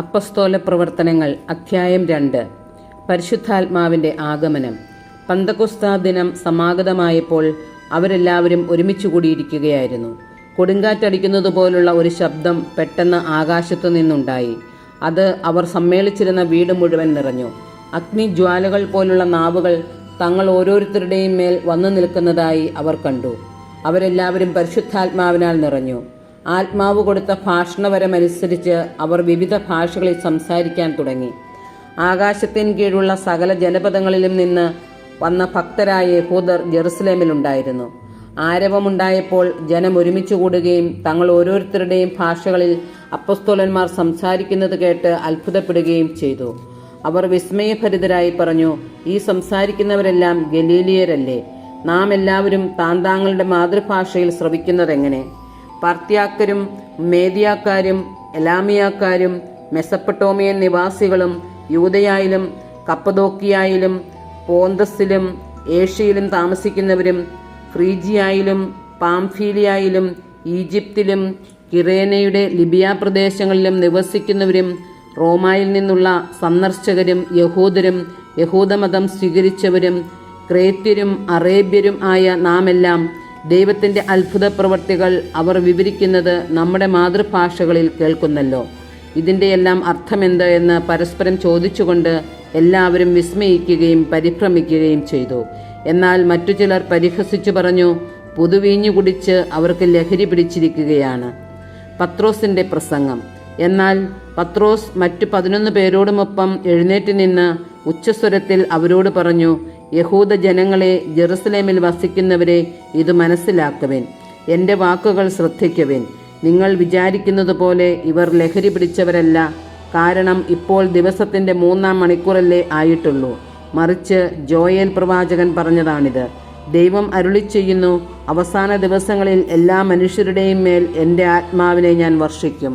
അപ്പസ്തോല പ്രവർത്തനങ്ങൾ അധ്യായം 2. പരിശുദ്ധാത്മാവിൻ്റെ ആഗമനം. പന്തക്കൊസ്താ ദിനം സമാഗതമായപ്പോൾ അവരെല്ലാവരും ഒരുമിച്ച് കൂടിയിരിക്കുകയായിരുന്നു. കൊടുങ്കാറ്റടിക്കുന്നത് പോലുള്ള ഒരു ശബ്ദം പെട്ടെന്ന് ആകാശത്തു നിന്നുണ്ടായി. അത് അവർ സമ്മേളിച്ചിരുന്ന വീട് മുഴുവൻ നിറഞ്ഞു. അഗ്നിജ്വാലകൾ പോലുള്ള നാവുകൾ തങ്ങൾ ഓരോരുത്തരുടെയും മേൽ വന്നു നിൽക്കുന്നതായി അവർ കണ്ടു. അവരെല്ലാവരും പരിശുദ്ധാത്മാവിനാൽ നിറഞ്ഞു. ആത്മാവ് കൊടുത്ത ഭാഷണവരമനുസരിച്ച് അവർ വിവിധ ഭാഷകളിൽ സംസാരിക്കാൻ തുടങ്ങി. ആകാശത്തിന് കീഴുള്ള സകല ജനപദങ്ങളിലും നിന്ന് വന്ന ഭക്തരായ യഹൂദർ ജെറുസലേമിലുണ്ടായിരുന്നു. ആരവമുണ്ടായപ്പോൾ ജനം ഒരുമിച്ച് കൂടുകയും തങ്ങൾ ഓരോരുത്തരുടെയും ഭാഷകളിൽ അപ്പസ്തോലന്മാർ സംസാരിക്കുന്നത് കേട്ട് അത്ഭുതപ്പെടുകയും ചെയ്തു. അവർ വിസ്മയഭരിതരായി പറഞ്ഞു, ഈ സംസാരിക്കുന്നവരെല്ലാം ഗലീലിയരല്ലേ? നാം എല്ലാവരും താന്താങ്ങളുടെ മാതൃഭാഷയിൽ ശ്രവിക്കുന്നതെങ്ങനെ? പാർത്തിയാക്കരും മേദിയാക്കാരും എലാമിയാക്കാരും മെസപ്പൊട്ടോമിയൻ നിവാസികളും യൂദയായിലും കപ്പദോക്കിയായിലും പോന്തസിലും ഏഷ്യയിലും താമസിക്കുന്നവരും ഫ്രീജിയായിലും പാംഫീലിയായിലും ഈജിപ്തിലും കിറേനയുടെ ലിബിയ പ്രദേശങ്ങളിലും നിവസിക്കുന്നവരും റോമായിൽ നിന്നുള്ള സന്ദർശകരും യഹൂദരും യഹൂദമതം സ്വീകരിച്ചവരും ക്രേത്യരും അറേബ്യരും ആയ നാമെല്ലാം ദൈവത്തിൻ്റെ അത്ഭുത പ്രവൃത്തികൾ അവർ വിവരിക്കുന്നത് നമ്മുടെ മാതൃഭാഷകളിൽ കേൾക്കുന്നല്ലോ. ഇതിൻ്റെയെല്ലാം അർത്ഥമെന്ത് എന്ന് പരസ്പരം ചോദിച്ചുകൊണ്ട് എല്ലാവരും വിസ്മയിക്കുകയും പരിഭ്രമിക്കുകയും ചെയ്തു. എന്നാൽ മറ്റു ചിലർ പരിഹസിച്ചു പറഞ്ഞു, പുതുവീഞ്ഞു കുടിച്ച് അവർക്ക് ലഹരി പിടിച്ചിരിക്കുകയാണ്. പത്രോസിൻ്റെ പ്രസംഗം. എന്നാൽ പത്രോസ് മറ്റു 11 പേരോടുമൊപ്പം എഴുന്നേറ്റ് നിന്ന് ഉച്ചസ്വരത്തിൽ അവരോട് പറഞ്ഞു, യഹൂദ ജനങ്ങളെ, ജെറുസലേമിൽ വസിക്കുന്നവരെ, ഇത് മനസ്സിലാക്കുവിൻ. എൻ്റെ വാക്കുകൾ ശ്രദ്ധിക്കുവിൻ. നിങ്ങൾ വിചാരിക്കുന്നത് പോലെ ഇവർ ലഹരി പിടിച്ചവരല്ല. കാരണം ഇപ്പോൾ ദിവസത്തിൻ്റെ 3-ാം മണിക്കൂറല്ലേ ആയിട്ടുള്ളൂ. മറിച്ച് ജോയേൽ പ്രവാചകൻ പറഞ്ഞതാണിത്. ദൈവം അരുളിച്ചെയ്യുന്നു, അവസാന ദിവസങ്ങളിൽ എല്ലാ മനുഷ്യരുടെയും മേൽ എൻ്റെ ആത്മാവിനെ ഞാൻ വർഷിക്കും.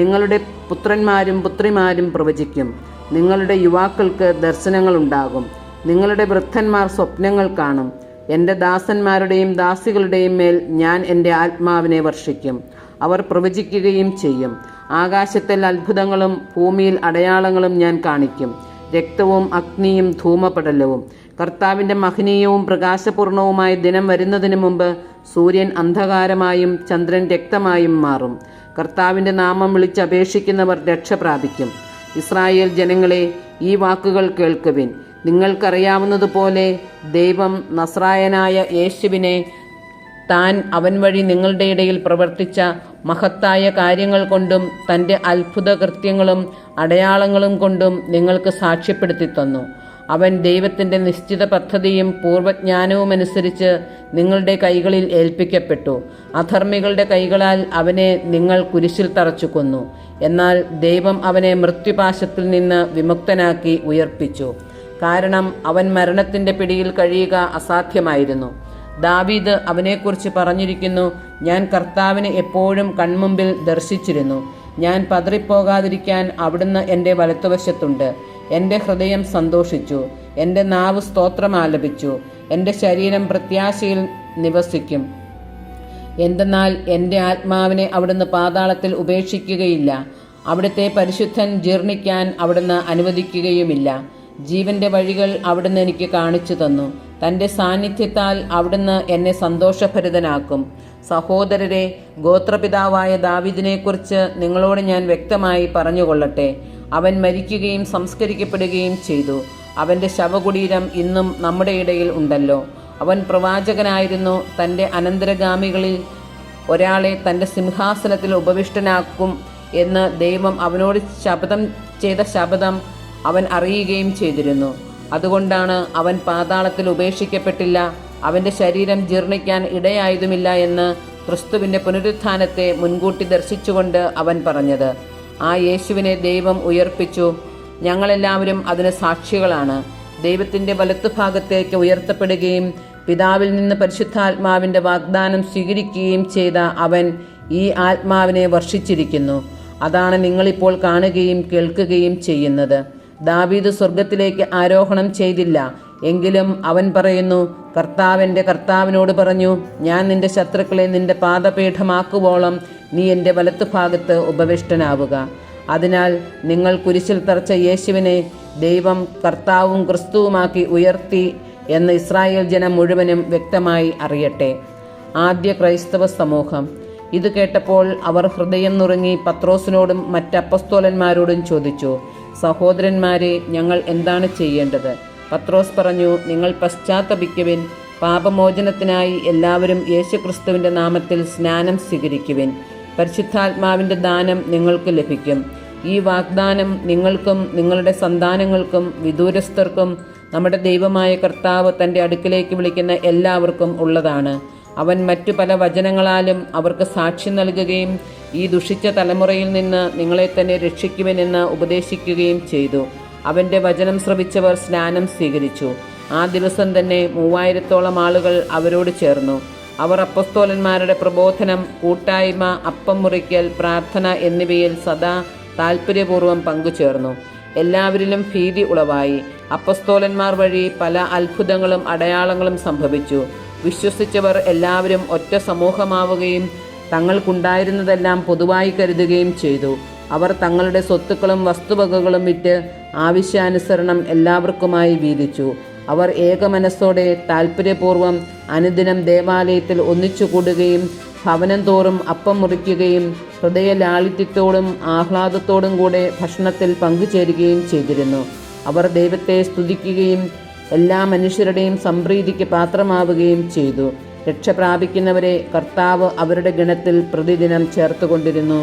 നിങ്ങളുടെ പുത്രന്മാരും പുത്രിമാരും പ്രവചിക്കും. നിങ്ങളുടെ യുവാക്കൾക്ക് ദർശനങ്ങളുണ്ടാകും. നിങ്ങളുടെ വൃദ്ധന്മാർ സ്വപ്നങ്ങൾ കാണും. എൻ്റെ ദാസന്മാരുടെയും ദാസികളുടെയും മേൽ ഞാൻ എൻ്റെ ആത്മാവിനെ വർഷിക്കും. അവർ പ്രവചിക്കുകയും ചെയ്യും. ആകാശത്തിൽ അത്ഭുതങ്ങളും ഭൂമിയിൽ അടയാളങ്ങളും ഞാൻ കാണിക്കും. രക്തവും അഗ്നിയും ധൂമപടലവും. കർത്താവിൻ്റെ മഹനീയവും പ്രകാശപൂർണവുമായ ദിനം വരുന്നതിന് മുമ്പ് സൂര്യൻ അന്ധകാരമായും ചന്ദ്രൻ രക്തമായും മാറും. കർത്താവിൻ്റെ നാമം വിളിച്ചപേക്ഷിക്കുന്നവർ രക്ഷ പ്രാപിക്കും. ഇസ്രായേൽ ജനങ്ങളെ, ഈ വാക്കുകൾ കേൾക്കുവിൻ. നിങ്ങൾക്കറിയാവുന്നതുപോലെ ദൈവം നസ്രായനായ യേശുവിനെ താൻ അവൻ വഴി നിങ്ങളുടെ ഇടയിൽ പ്രവർത്തിച്ച മഹത്തായ കാര്യങ്ങൾ കൊണ്ടും തൻ്റെ അത്ഭുത കൃത്യങ്ങളും അടയാളങ്ങളും കൊണ്ടും നിങ്ങൾക്ക് സാക്ഷ്യപ്പെടുത്തി തന്നു. അവൻ ദൈവത്തിൻ്റെ നിശ്ചിത പദ്ധതിയും പൂർവ്വജ്ഞാനവുമനുസരിച്ച് നിങ്ങളുടെ കൈകളിൽ ഏൽപ്പിക്കപ്പെട്ടു. അധർമ്മികളുടെ കൈകളാൽ അവനെ നിങ്ങൾ കുരിശിൽ തറച്ചു കൊന്നു. എന്നാൽ ദൈവം അവനെ മൃത്യുപാശത്തിൽ നിന്ന് വിമുക്തനാക്കി ഉയർപ്പിച്ചു. കാരണം അവൻ മരണത്തിൻ്റെ പിടിയിൽ കഴിയുക അസാധ്യമായിരുന്നു. ദാവീദ് അവനെക്കുറിച്ച് പറഞ്ഞിരിക്കുന്നു, ഞാൻ കർത്താവിനെ എപ്പോഴും കൺമുമ്പിൽ ദർശിച്ചിരുന്നു. ഞാൻ പതറിപ്പോകാതിരിക്കാൻ അവിടുന്ന് എൻ്റെ വലത്തുവശത്തുണ്ട്. എൻ്റെ ഹൃദയം സന്തോഷിച്ചു, എൻ്റെ നാവ് സ്തോത്രം ആലപിച്ചു, എൻ്റെ ശരീരം പ്രത്യാശയിൽ നിവസിക്കും. എന്തെന്നാൽ എൻ്റെ ആത്മാവിനെ അവിടുന്ന് പാതാളത്തിൽ ഉപേക്ഷിക്കുകയില്ല. അവിടുത്തെ പരിശുദ്ധൻ ജീർണിക്കാൻ അവിടുന്ന് അനുവദിക്കുകയുമില്ല. ജീവൻ്റെ വഴികൾ അവിടുന്ന് എനിക്ക് കാണിച്ചു തന്നു. തൻ്റെ സാന്നിധ്യത്താൽ അവിടുന്ന് എന്നെ സന്തോഷഭരിതനാക്കും. സഹോദരരെ, ഗോത്രപിതാവായ ദാവീദിനെക്കുറിച്ച് നിങ്ങളോട് ഞാൻ വ്യക്തമായി പറഞ്ഞുകൊള്ളട്ടെ. അവൻ മരിക്കുകയും സംസ്കരിക്കപ്പെടുകയും ചെയ്തു. അവൻ്റെ ശവകുടീരം ഇന്നും നമ്മുടെ ഇടയിൽ ഉണ്ടല്ലോ. അവൻ പ്രവാചകനായിരുന്നു. തൻ്റെ അനന്തരഗാമികളിൽ ഒരാളെ തൻ്റെ സിംഹാസനത്തിൽ ഉപവിഷ്ടനാക്കും എന്ന് ദൈവം അവനോട് ശപഥം ചെയ്ത ശപഥം അവൻ അറിയുകയും ചെയ്തിരുന്നു. അതുകൊണ്ടാണ് അവൻ പാതാളത്തിൽ ഉപേക്ഷിക്കപ്പെട്ടില്ല. അവൻ്റെ ശരീരം ജീർണിക്കാൻ ഇടയായതുമില്ല എന്ന് ക്രിസ്തുവിൻ്റെ പുനരുത്ഥാനത്തെ മുൻകൂട്ടി ദർശിച്ചുകൊണ്ട് അവൻ പറഞ്ഞത്. ആ യേശുവിനെ ദൈവം ഉയർപ്പിച്ചു. ഞങ്ങളെല്ലാവരും അതിന് സാക്ഷികളാണ്. ദൈവത്തിൻ്റെ വലത്തുഭാഗത്തേക്ക് ഉയർത്തപ്പെടുകയും പിതാവിൽ നിന്ന് പരിശുദ്ധാത്മാവിൻ്റെ വാഗ്ദാനം സ്വീകരിക്കുകയും ചെയ്ത അവൻ ഈ ആത്മാവിനെ വർഷിച്ചിരിക്കുന്നു. അതാണ് നിങ്ങളിപ്പോൾ കാണുകയും കേൾക്കുകയും ചെയ്യുന്നത്. ദാവീദ് സ്വർഗത്തിലേക്ക് ആരോഹണം ചെയ്തില്ല. എങ്കിലും അവൻ പറയുന്നു, കർത്താവിൻ്റെ കർത്താവിനോട് പറഞ്ഞു, ഞാൻ നിന്റെ ശത്രുക്കളെ നിന്റെ പാദപീഠമാക്കുവോളം നീ എൻ്റെ വലത്തുഭാഗത്ത് ഉപവിഷ്ടനാവുക. അതിനാൽ നിങ്ങൾ കുരിശിൽ തറച്ച യേശുവിനെ ദൈവം കർത്താവും ക്രിസ്തുവുമാക്കി ഉയർത്തി എന്ന് ഇസ്രായേൽ ജനം മുഴുവനും വ്യക്തമായി അറിയട്ടെ. ആദ്യ ക്രൈസ്തവ സമൂഹം ഇത് കേട്ടപ്പോൾ അവർ ഹൃദയം നുറുങ്ങി പത്രോസിനോടും മറ്റ് അപ്പസ്തോലന്മാരോടും ചോദിച്ചു, സഹോദരന്മാരെ, ഞങ്ങൾ എന്താണ് ചെയ്യേണ്ടത്? പത്രോസ് പറഞ്ഞു, നിങ്ങൾ പശ്ചാത്തപിക്കുവിൻ. പാപമോചനത്തിനായി എല്ലാവരും യേശുക്രിസ്തുവിൻ്റെ നാമത്തിൽ സ്നാനം സ്വീകരിക്കുവിൻ. പരിശുദ്ധാത്മാവിൻ്റെ ദാനം നിങ്ങൾക്ക് ലഭിക്കും. ഈ വാഗ്ദാനം നിങ്ങൾക്കും നിങ്ങളുടെ സന്താനങ്ങൾക്കും വിദൂരസ്ഥർക്കും നമ്മുടെ ദൈവമായ കർത്താവ് തൻ്റെ അടുക്കിലേക്ക് വിളിക്കുന്ന എല്ലാവർക്കും ഉള്ളതാണ്. അവൻ മറ്റു പല വചനങ്ങളാലും അവർക്ക് സാക്ഷി നൽകുകയും ഈ ദുഷിച്ച തലമുറയിൽ നിന്ന് നിങ്ങളെ തന്നെ രക്ഷിക്കുമെന്ന് ഉപദേശിക്കുകയും ചെയ്തു. അവൻ്റെ വചനം ശ്രവിച്ചവർ സ്നാനം സ്വീകരിച്ചു. ആ ദിവസം തന്നെ 3000-ഓളം ആളുകൾ അവരോട് ചേർന്നു. അവർ അപ്പസ്തോലന്മാരുടെ പ്രബോധനം, കൂട്ടായ്മ, അപ്പം മുറിക്കൽ, പ്രാർത്ഥന എന്നിവയിൽ സദാ താൽപ്പര്യപൂർവ്വം പങ്കുചേർന്നു. എല്ലാവരിലും ഭീതി ഉളവായി. അപ്പസ്തോലന്മാർ വഴി പല അത്ഭുതങ്ങളും അടയാളങ്ങളും സംഭവിച്ചു. വിശ്വസിച്ചവർ എല്ലാവരും ഒറ്റ സമൂഹമാവുകയും തങ്ങൾക്കുണ്ടായിരുന്നതെല്ലാം പൊതുവായി കരുതുകയും ചെയ്തു. അവർ തങ്ങളുടെ സ്വത്തുക്കളും വസ്തുവകകളും വിറ്റ് ആവശ്യാനുസരണം എല്ലാവർക്കുമായി വീതിച്ചു. അവർ ഏകമനസ്സോടെ താൽപ്പര്യപൂർവ്വം അനുദിനം ദേവാലയത്തിൽ ഒന്നിച്ചുകൂടുകയും ഭവനം തോറും അപ്പം മുറിക്കുകയും ഹൃദയലാളിത്യത്തോടും ആഹ്ലാദത്തോടും കൂടെ ഭക്ഷണത്തിൽ പങ്കുചേരുകയും ചെയ്തിരുന്നു. അവർ ദൈവത്തെ സ്തുതിക്കുകയും എല്ലാ മനുഷ്യരുടെയും സംപ്രീതിക്ക് പാത്രമാവുകയും ചെയ്തു. രക്ഷ പ്രാപിക്കുന്നവരെ കർത്താവ് അവരുടെ ഗണത്തിൽ പ്രതിദിനം ചേർത്തുകൊണ്ടിരുന്നു.